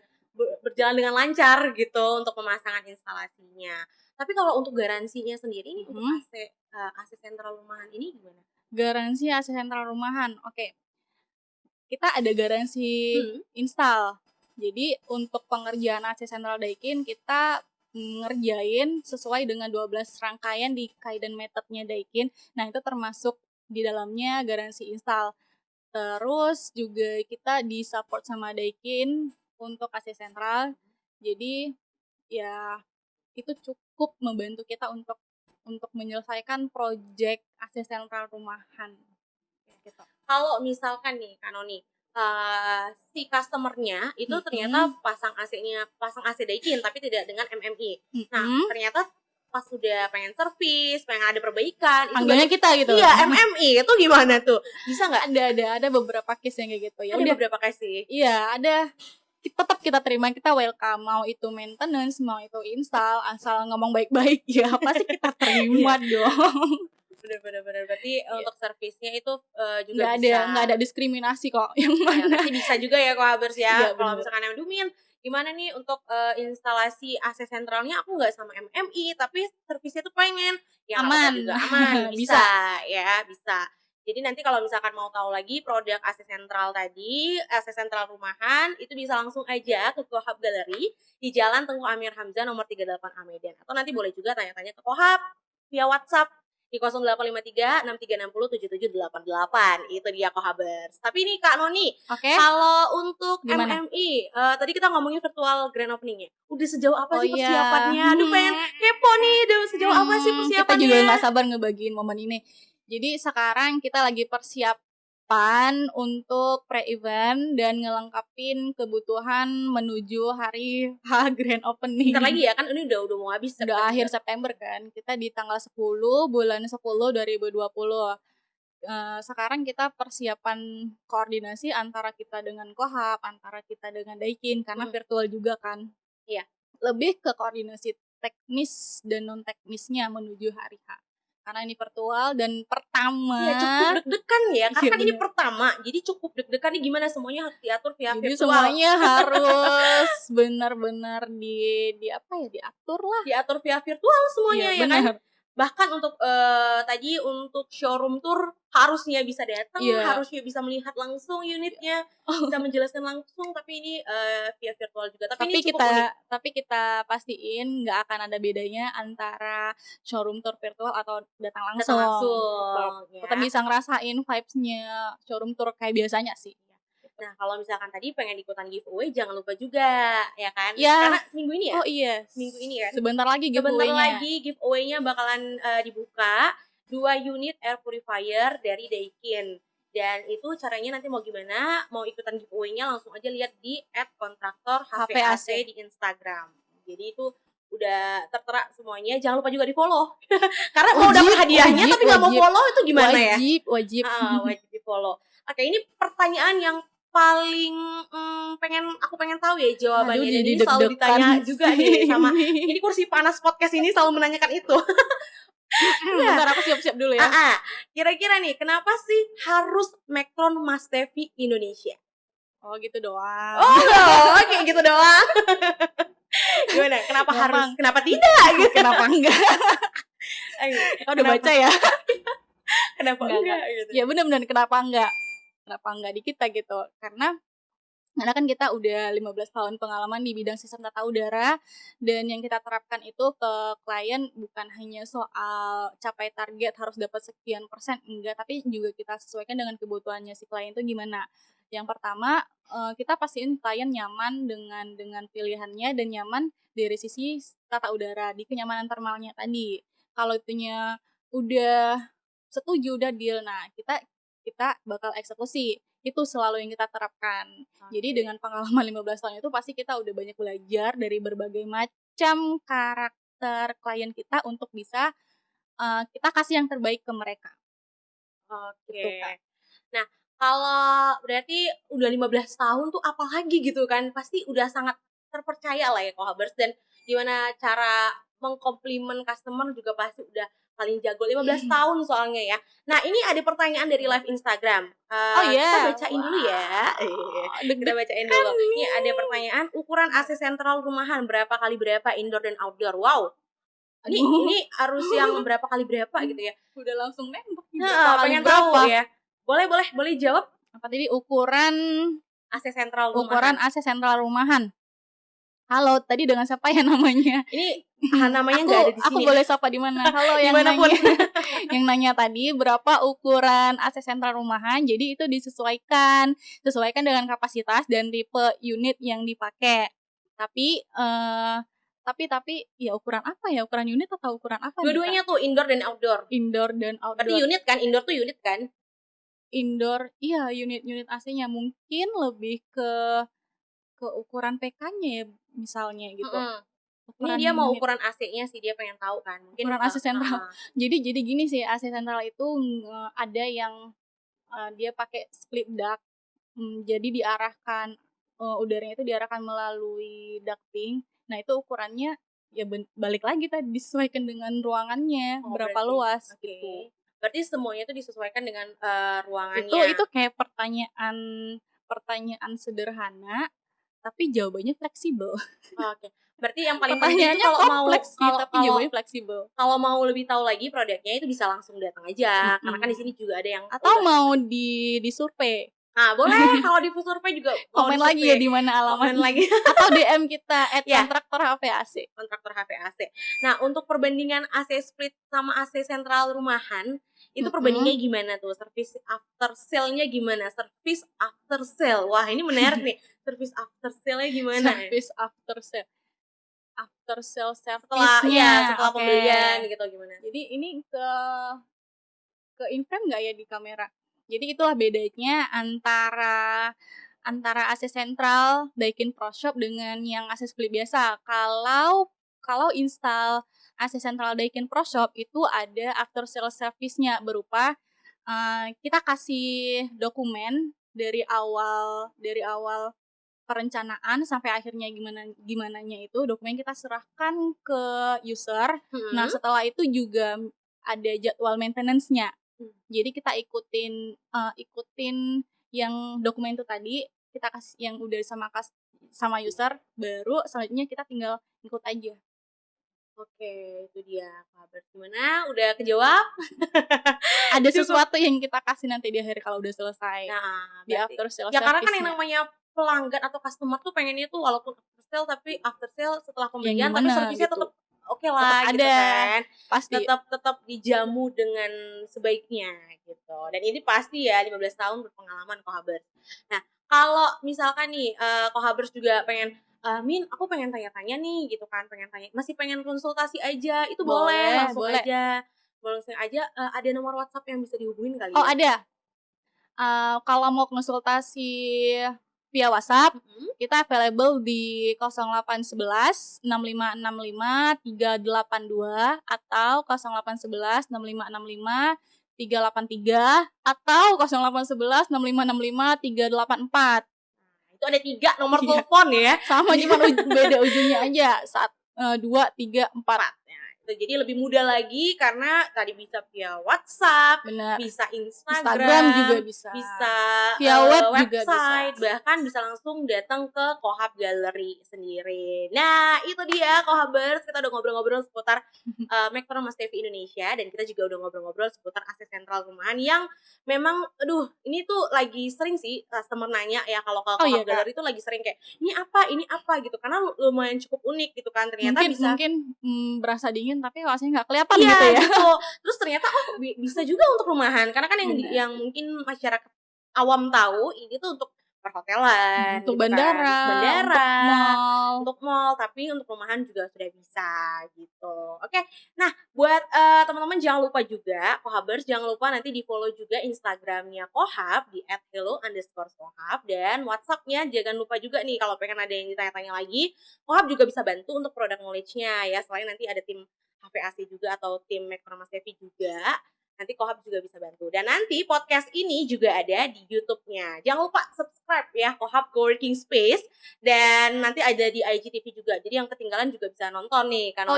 berjalan dengan lancar gitu untuk pemasangan instalasinya. Tapi kalau untuk garansinya sendiri ini untuk AC sentral rumahan ini gimana? Garansi AC sentral rumahan, oke. Kita ada garansi install. Jadi untuk pengerjaan AC sentral Daikin kita ngerjain sesuai dengan 12 rangkaian di Kaizen methodnya Daikin. Nah, itu termasuk di dalamnya garansi install. Terus juga kita disupport sama Daikin untuk AC sentral. Jadi ya itu cukup membantu kita untuk menyelesaikan proyek AC sentral rumahan kayak gitu. Kalau misalkan nih Kak Noni, si customer-nya itu ternyata pasang AC Daikin tapi tidak dengan MMI. Nah, ternyata pas sudah pengen servis, pengen ada perbaikan, itu panggilnya kita gitu. Iya, MMI itu gimana tuh? Bisa nggak? Ada beberapa case yang kayak gitu ya. Ada beberapa case sih. Iya, ada. Tetap kita terima, kita welcome, mau itu maintenance, mau itu install, asal ngomong baik-baik ya pasti kita terima dong. Bener berarti untuk servisnya itu juga nggak ada diskriminasi kok yang mana. Nanti bisa juga ya Kohabers ya. Kalau misalkan yang Dumin gimana nih untuk instalasi AC sentralnya aku nggak sama MMI tapi servisnya tuh pengen ya aman juga aman bisa ya bisa. Jadi nanti kalau misalkan mau tahu lagi produk AC sentral tadi, AC sentral rumahan, itu bisa langsung aja ke Kohab Gallery di Jalan Tengku Amir Hamzah nomor 38A Medan. Atau nanti boleh juga tanya-tanya ke Kohab via WhatsApp di 0853 6360 7788. Itu dia Kohabers. Tapi ini Kak Noni, kalau untuk MMI, tadi kita ngomongin virtual grand opening-nya. Udah sejauh apa sih persiapannya? Aduh pengen kepo nih, udah sejauh apa sih persiapannya? Kita juga gak sabar ngebagiin momen ini. Jadi sekarang kita lagi persiapan untuk pre-event dan ngelengkapin kebutuhan menuju hari H grand opening. Bentar lagi ya, kan ini udah mau habis September. Udah akhir September kan. Kita di tanggal 10 bulan 10 2020. Sekarang kita persiapan koordinasi antara kita dengan Kohab, antara kita dengan Daikin karena virtual juga kan. Iya. Lebih ke koordinasi teknis dan non teknisnya menuju hari H. Karena ini virtual dan pertama. Ya cukup deg-degan ya, karena kan ini pertama. Jadi cukup deg-degan nih gimana semuanya harus diatur via jadi virtual. Semuanya harus benar-benar diatur lah. Diatur via virtual semuanya ya kan. Bahkan untuk tadi untuk showroom tour harusnya bisa datang, harusnya bisa melihat langsung unitnya, bisa menjelaskan langsung, tapi ini via virtual juga. Tapi ini cukup unik. Tapi kita pastiin nggak akan ada bedanya antara showroom tour virtual atau datang langsung. Kita bisa ngerasain vibes-nya showroom tour kayak biasanya sih. Nah, kalau misalkan tadi pengen ikutan giveaway, jangan lupa juga, ya kan? Karena minggu ini ya? Oh iya. Minggu ini kan? Sebentar lagi giveaway-nya bakalan dibuka 2 unit air purifier dari Daikin. Dan itu caranya nanti mau gimana, mau ikutan giveaway-nya langsung aja lihat di @kontraktor_HVAC di Instagram. Jadi itu udah tertera semuanya, jangan lupa juga di follow. Karena mau dapat hadiahnya tapi nggak mau follow itu gimana ya? Wajib di follow. Oke, ini pertanyaan yang paling aku pengen tahu ya jawabannya. Aduh, jadi selalu ditanya juga nih sama ini kursi panas podcast ini selalu menanyakan itu. Bentar aku siap-siap dulu ya. Kira-kira nih kenapa sih harus Mactron Mas TV Indonesia? Oh gitu doang. Kayak gitu doang. Gimana? Kenapa harus? Kenapa tidak? Kenapa enggak? Kau udah baca ya? Kenapa enggak? Gitu. Ya benar-benar kenapa enggak di kita gitu. Karena kan kita udah 15 tahun pengalaman di bidang sistem tata udara, dan yang kita terapkan itu ke klien bukan hanya soal capai target harus dapat sekian persen, enggak, tapi juga kita sesuaikan dengan kebutuhannya si klien itu gimana. Yang pertama, kita pastiin klien nyaman dengan pilihannya dan nyaman dari sisi tata udara di kenyamanan termalnya tadi. Kalau itunya udah setuju, udah deal, nah kita bakal eksekusi. Itu selalu yang kita terapkan. Jadi dengan pengalaman 15 tahun itu pasti kita udah banyak belajar dari berbagai macam karakter klien kita untuk bisa kita kasih yang terbaik ke mereka. Gitu, nah, kalau berarti udah 15 tahun tuh apalagi gitu kan, pasti udah sangat terpercaya lah ya Kohabers, dan gimana cara mengkomplimen customer juga pasti udah paling jago 15 tahun soalnya ya. Nah, ini ada pertanyaan dari live Instagram. Kita bacain dulu ya. Kita bacain dulu. Ini ada pertanyaan, ukuran AC sentral rumahan berapa kali berapa indoor dan outdoor? Wow. Ini harus yang berapa kali berapa gitu ya. Udah langsung nembak. Pengen tahu ya. Boleh jawab. Apa tadi ukuran AC sentral rumahan? Ukuran AC sentral rumahan. Halo, tadi dengan siapa ya namanya? Ini namanya nggak ada di sini. Aku boleh sapa di mana? Halo yang Dimanapun. nanya. Yang nanya tadi berapa ukuran AC sentral rumahan. Jadi itu disesuaikan dengan kapasitas dan tipe unit yang dipakai. Tapi ya ukuran apa ya? Ukuran unit atau ukuran apa nih, Kak? Dua-duanya tuh indoor dan outdoor. Indoor dan outdoor. Berarti unit kan, indoor tuh unit kan? Indoor, iya unit AC-nya mungkin lebih ke ukuran PK-nya ya misalnya gitu. Ini dia mau ukuran AC-nya sih, dia pengen tahu kan. Mungkin ukuran AC sentral. Jadi gini sih, AC sentral itu ada yang dia pakai split duct. Jadi diarahkan udaranya itu diarahkan melalui ducting. Nah, itu ukurannya ya balik lagi tadi disesuaikan dengan ruangannya, berapa luas gitu. Berarti semuanya itu disesuaikan dengan ruangannya. Itu kayak pertanyaan sederhana tapi jawabannya fleksibel. Oke. Berarti yang paling penting itu kalau jawabannya fleksibel. Kalau mau lebih tahu lagi produknya itu bisa langsung datang aja. Karena kan di sini juga ada yang atau mau disurvei. Nah, boleh kalau di survei juga komen lagi ya di mana alamat lagi atau DM kita @kontraktor HVAC. Kontraktor HVAC. Nah, untuk perbandingan AC split sama AC sentral rumahan itu perbandingannya gimana tuh? Service after sale-nya gimana? Service after sale. Wah, ini menarik nih. Service after sale-nya gimana? Service after sale. After sale service-nya setelah pembelian gitu gimana? Jadi ini ke in-frame enggak ya di kamera? Jadi itulah bedanya antara AC sentral Daikin Pro Shop dengan yang AC split biasa. Kalau install AC sentral Daikin Pro Shop itu ada after sale service-nya berupa kita kasih dokumen dari awal perencanaan sampai akhirnya gimananya itu dokumen kita serahkan ke user. Nah, setelah itu juga ada jadwal maintenance-nya. Jadi kita ikutin yang dokumen itu tadi, kita kasih yang udah sama user, baru selanjutnya kita tinggal ikut aja. Oke, itu dia kabar gimana? Udah kejawab? Ada sesuatu yang kita kasih nanti di akhir kalau udah selesai. Nah, di after sale ya karena kan yang namanya pelanggan atau customer tuh pengennya tuh walaupun after sale tapi after sale setelah pembelian tapi servisnya tetap oke lah gitu kan. Pasti tetap dijamu dengan sebaiknya gitu. Dan ini pasti ya 15 tahun berpengalaman Kohabers. Nah, kalau misalkan nih Kohabers juga pengen Min, aku pengen tanya-tanya nih gitu kan, masih pengen konsultasi aja, itu boleh langsung aja. Langsung aja ada nomor WhatsApp yang bisa dihubungin kali ya? Oh, ada. Kalau mau konsultasi via WhatsApp, kita available di 0811 6565 382 atau 0811 6565 383 atau 0811 6565 384. Itu ada 3 nomor telepon ya. Sama, cuma beda ujungnya aja. 2, 3, 4. Jadi lebih mudah lagi karena tadi bisa via WhatsApp, bisa Instagram juga bisa via web website, juga bisa. Bahkan bisa langsung datang ke Kohab Gallery sendiri. Nah, itu dia Kohabers, kita udah ngobrol-ngobrol seputar Mektron Mas TV Indonesia, dan kita juga udah ngobrol-ngobrol seputar AC sentral rumahan yang memang ini tuh lagi sering sih customer nanya ya kalau ke Kohab Gallery itu lagi sering kayak ini apa gitu, karena lumayan cukup unik gitu kan, ternyata mungkin berasa dingin tapi hasilnya nggak kelihatan gitu ya. Gitu. Terus ternyata bisa juga untuk rumahan, karena kan yang mungkin masyarakat awam tahu ini tuh untuk perhotelan, untuk bandara, untuk mall, tapi untuk rumahan juga sudah bisa gitu. Oke, nah buat teman-teman jangan lupa juga Kohabers, jangan lupa nanti di follow juga Instagramnya Kohab di @hello_kohab, dan WhatsAppnya jangan lupa juga nih kalau pengen ada yang ditanya-tanya lagi, Kohab juga bisa bantu untuk product knowledge-nya ya, selain nanti ada tim HVAC juga atau tim Mektron Mas TV juga. Nanti Kohab juga bisa bantu. Dan nanti podcast ini juga ada di YouTube-nya. Jangan lupa subscribe ya Kohab Coworking Space, dan nanti ada di IGTV juga. Jadi yang ketinggalan juga bisa nonton nih kan.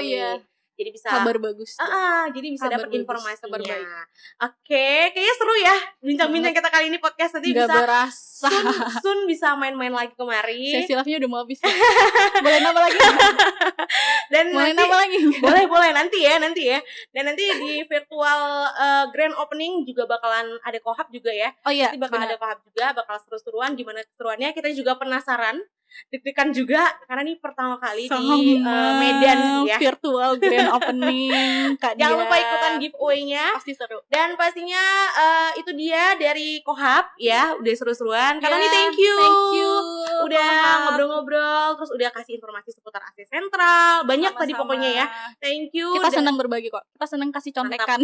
Jadi bisa kabar bagus. Jadi bisa dapat informasinya. Oke, kayaknya seru ya bincang-bincang kita kali ini podcast. Nanti bisa berasa. Sun bisa main-main lagi kemari. Sesi live-nya udah mau habis. Boleh nambah lagi? Dan boleh nanti ya. Dan nanti di virtual grand opening juga bakalan ada Kohab juga ya. Oh iya, nanti bakal ada Kohab juga, bakal seru-seruan. Gimana keseruannya kita juga penasaran. deg-degan juga karena ini pertama kali Sama di Medan ya. virtual grand opening Kak Jangan Dia. lupa ikutan giveaway-nya. Pasti seru. Dan pastinya itu dia dari Kohab ya, udah seru-seruan. Kak Ya, Tony thank you. Udah Kohab. ngobrol-ngobrol, terus udah kasih informasi seputar AC Sentral. Banyak tadi Sama-sama. pokoknya ya. Thank you. Kita Dan- senang berbagi kok. Kita senang kasih contekan.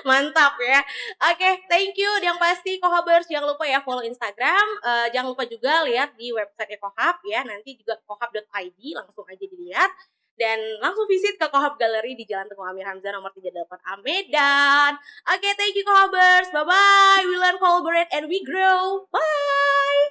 Mantap ya. Oke, thank you. Yang pasti Kohabers jangan lupa ya follow Instagram. Jangan lupa juga lihat di website Kohab ya. Nanti juga kohab.id, langsung aja dilihat. Dan langsung visit ke Kohab Gallery di Jalan Teguh Amir Hamzah nomor 38 A Medan. Oke, thank you Kohabers. Bye-bye. We learn, collaborate, and we grow. Bye.